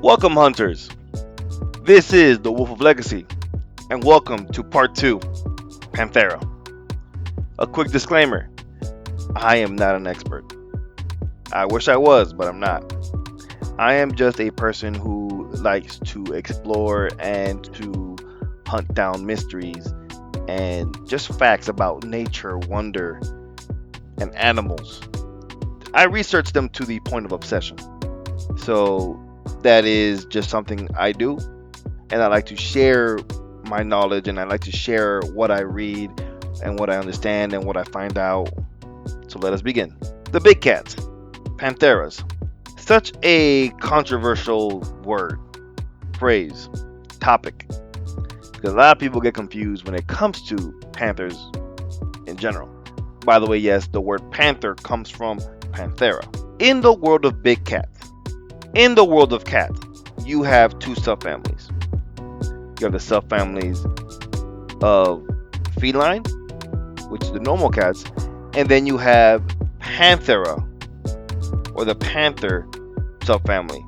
Welcome, hunters. This is the Wolf of Legacy, and welcome to part 2, Panthera. A quick disclaimer, I am not an expert. I wish I was, but I'm not. I am just a person who likes to explore and to hunt down mysteries and just facts about nature, wonder, and animals. I research them to the point of obsession. So that is just something I do, and I like to share my knowledge, and I like to share what I read and what I understand and what I find out. So let us begin. The big cats, Pantheras. Such a controversial word, phrase, topic, because a lot of people get confused when it comes to panthers in general. By the way, yes, the word panther comes from Panthera. In the world of big cats, in the world of cats, you have two subfamilies. You have the subfamilies of feline, which is the normal cats, and then you have Panthera, or the panther subfamily,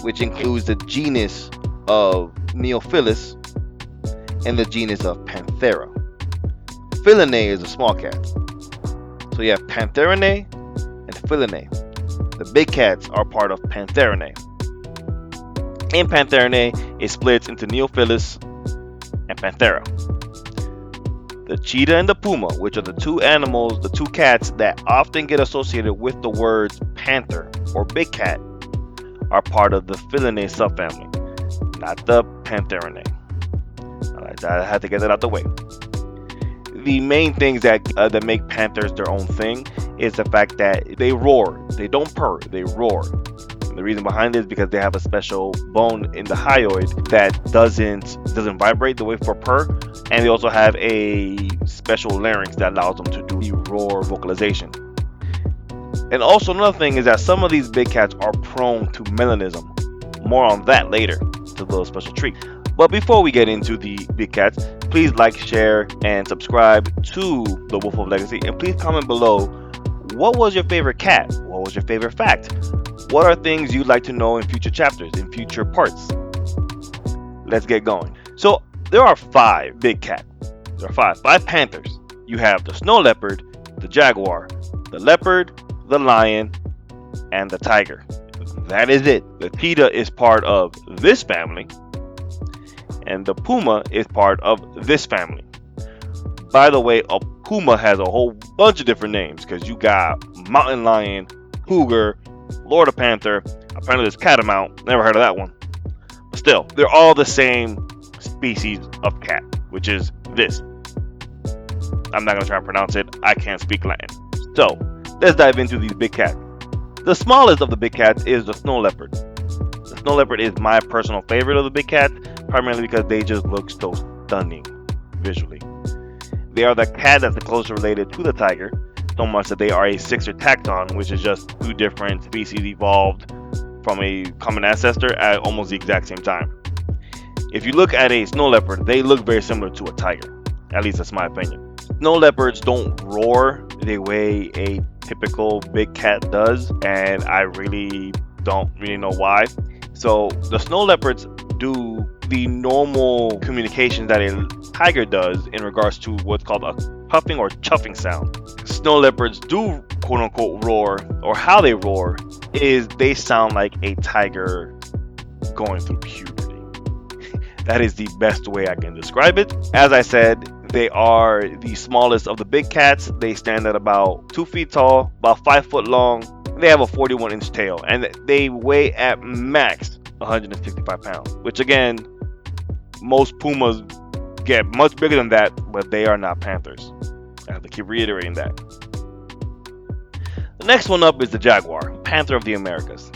which includes the genus of Neophilus and the genus of Panthera. Felinae is a small cat. So you have Pantherinae and Felinae. The big cats are part of Pantherinae. In Pantherinae, it splits into Neophilus and Panthera. The cheetah and the puma, which are the two animals, the two cats that often get associated with the words panther or big cat, are part of the Felinae subfamily, not the Pantherinae. Alright, I had to get that out the way. The main things that make panthers their own thing is the fact that they roar. They don't purr, they roar. And the reason behind it is because they have a special bone in the hyoid that doesn't vibrate the way for purr, and they also have a special larynx that allows them to do the roar vocalization. And also another thing is that some of these big cats are prone to melanism. More on that later. It's a little special treat. But before we get into the big cats, please like, share, and subscribe to the Wolf of Legacy. And please comment below, what was your favorite cat? What was your favorite fact? What are things you'd like to know in future chapters, in future parts? Let's get going. So there are 5 big cats. There are five panthers. You have the snow leopard, the jaguar, the leopard, the lion, and the tiger. That is it. The cheetah is part of this family, and the puma is part of this family. By the way, a puma has a whole bunch of different names, because you got mountain lion, cougar, Florida panther, apparently there's catamount, never heard of that one. But still, they're all the same species of cat, which is this. I'm not going to try and pronounce it, I can't speak Latin. So, let's dive into these big cats. The smallest of the big cats is the snow leopard. The snow leopard is my personal favorite of the big cats, primarily because they just look so stunning visually. They are the cat that's the closest related to the tiger, so much that they are a sixer taxon, which is just two different species evolved from a common ancestor at almost the exact same time. If you look at a snow leopard, they look very similar to a tiger. At least that's my opinion. Snow leopards don't roar the way a typical big cat does, and I really don't know why. So the snow leopards do the normal communication that a tiger does in regards to what's called a puffing or chuffing sound. Snow leopards do quote unquote roar, or how they roar is they sound like a tiger going through puberty. That is the best way I can describe it. As I said, they are the smallest of the big cats. They stand at about 2 feet tall, about 5 foot long. They have a 41-inch tail, and they weigh at max 165 pounds, which again, most pumas get much bigger than that, but they are not panthers. I have to keep reiterating that. The next one up is the jaguar, panther of the Americas.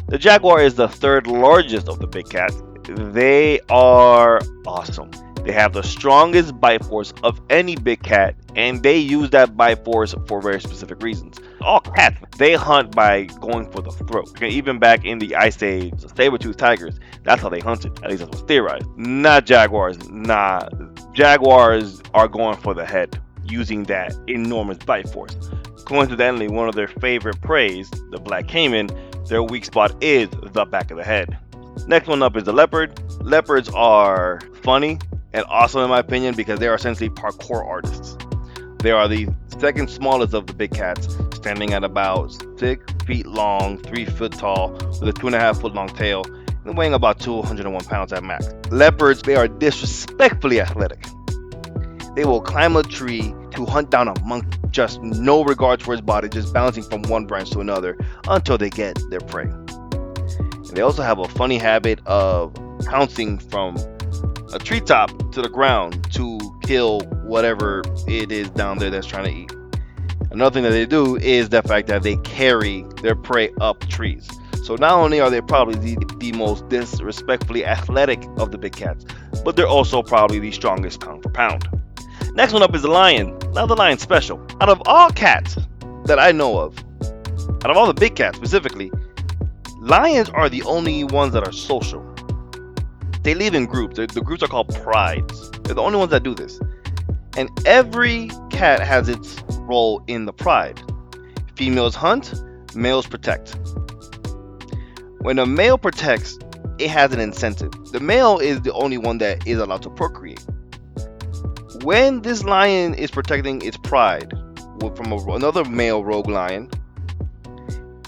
The jaguar is the 3rd largest of the big cats. They are awesome. They have the strongest bite force of any big cat, and they use that bite force for very specific reasons. All cats, they hunt by going for the throat. Okay, even back in the Ice Age, saber-toothed tigers, that's how they hunted. At least that's what's theorized. Not jaguars. Nah, jaguars are going for the head, using that enormous bite force. Coincidentally, one of their favorite preys, the black caiman, Their weak spot is the back of the head. Next one up is the leopard. Leopards are funny and awesome in my opinion because they are essentially parkour artists. They are the second smallest of the big cats, standing at about 6 feet long, 3 foot tall, with a 2.5 foot long tail, and weighing about 201 pounds at max. Leopards, they are disrespectfully athletic. They will climb a tree to hunt down a monkey, just no regard for his body, just bouncing from one branch to another until they get their prey. And they also have a funny habit of pouncing from a treetop to the ground to kill whatever it is down there that's trying to eat. Another thing that they do is the fact that they carry their prey up trees. So not only are they probably the most disrespectfully athletic of the big cats, but they're also probably the strongest pound for pound. Next one up is the lion. Now the lion's special. Out of all cats that I know of, out of all the big cats specifically, lions are the only ones that are social. They live in groups. The groups are called prides. They're the only ones that do this. And every cat has its role in the pride. Females hunt, males protect. When a male protects, it has an incentive. The male is the only one that is allowed to procreate. When this lion is protecting its pride from another male rogue lion,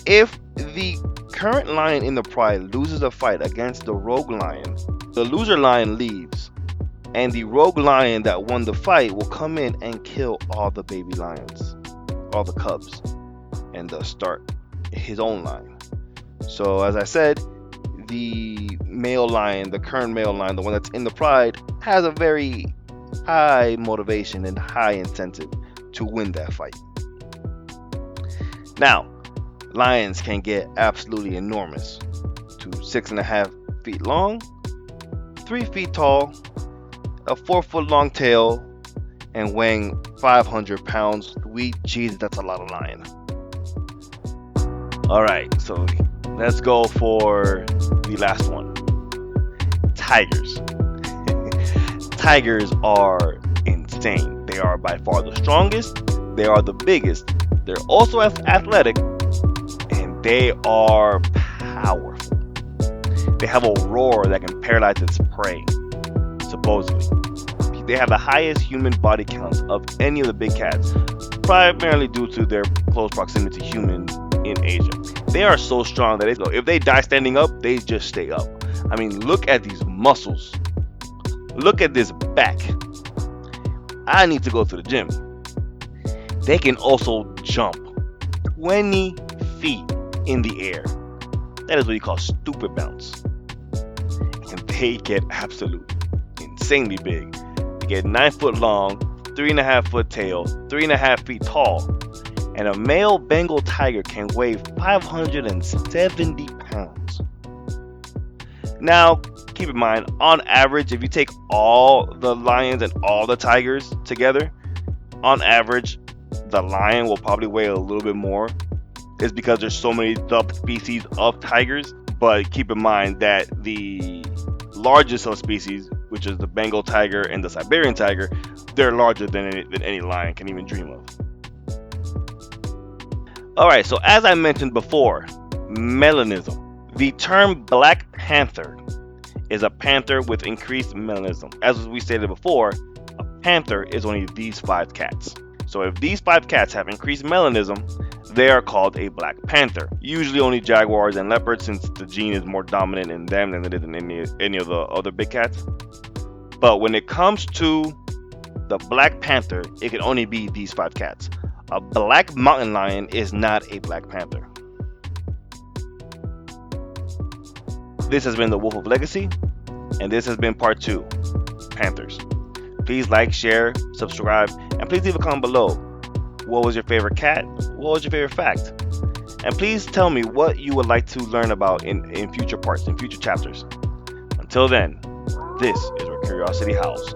if the current lion in the pride loses a fight against the rogue lion, the loser lion leaves, and the rogue lion that won the fight will come in and kill all the baby lions, all the cubs, and thus start his own line. So as I said, the male lion, the current male lion, the one that's in the pride, has a very high motivation and high incentive to win that fight. Now, lions can get absolutely enormous, to 6.5 feet long, 3 feet tall, a 4 foot long tail, and weighing 500 pounds. Sweet Jesus, that's a lot of lion. Alright, so let's go for the last one. Tigers. Tigers are insane. They are by far the strongest. They are the biggest. They're also athletic, and they are powerful. They have a roar that can paralyze its prey, supposedly. They have the highest human body counts of any of the big cats, primarily due to their close proximity to humans in Asia. They are so strong that if they die standing up, they just stay up. I mean, look at these muscles. Look at this back. I need to go to the gym. They can also jump 20 feet in the air. That is what you call stupid bounce. And they get absolutely insanely big. They get 9 foot long, 3.5 foot tail, 3.5 feet tall. And a male Bengal tiger can weigh 570 pounds. Now, keep in mind, on average, if you take all the lions and all the tigers together, on average, the lion will probably weigh a little bit more. It's because there's so many subspecies of tigers. But keep in mind that the largest subspecies, which is the Bengal tiger and the Siberian tiger, they're larger than any lion can even dream of. Alright, so as I mentioned before, melanism. The term Black Panther is a panther with increased melanism. As we stated before, a panther is only these 5 cats. So if these 5 cats have increased melanism, they are called a Black Panther. Usually only jaguars and leopards, since the gene is more dominant in them than it is in any of the other big cats. But when it comes to the Black Panther, it can only be these 5 cats. A black mountain lion is not a Black Panther. This has been the Wolf of Legacy, and this has been part 2, Panthers. Please like, share, subscribe, and please leave a comment below. What was your favorite cat? What was your favorite fact? And please tell me what you would like to learn about in future parts, in future chapters. Until then, this is where curiosity howls.